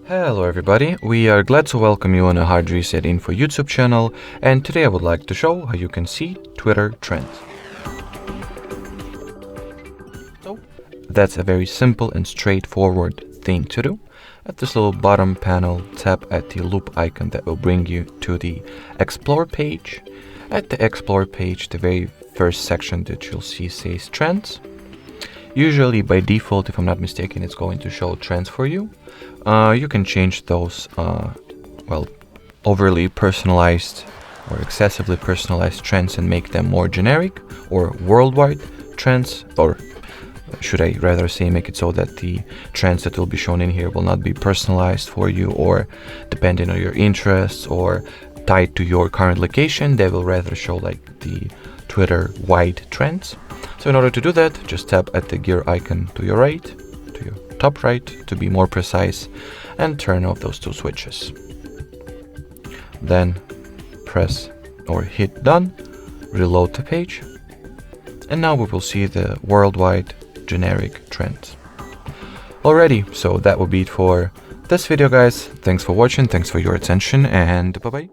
Hello everybody, we are glad to welcome you on a HardReset.Info YouTube channel, and today I would like to show how you can see Twitter trends. So that's a very simple and straightforward thing to do. At this little bottom panel, tap at the loop icon that will bring you to the Explore page. At the Explore page, the very first section that you'll see says Trends. Usually by default, if I'm not mistaken, it's going to show trends for you. You can change those, overly personalized or excessively personalized trends and make them more generic or worldwide trends, or should I rather say make it so that the trends that will be shown in here will not be personalized for you or depending on your interests or tied to your current location. They will rather show like the Twitter-wide trends. So in order to do that, just tap at the gear icon to your right, to your top right, to be more precise, and turn off those two switches. Then press or hit done, reload the page, and now we will see the worldwide generic trends. Alrighty, so that will be it for this video, guys. Thanks for watching, thanks for your attention, and bye-bye.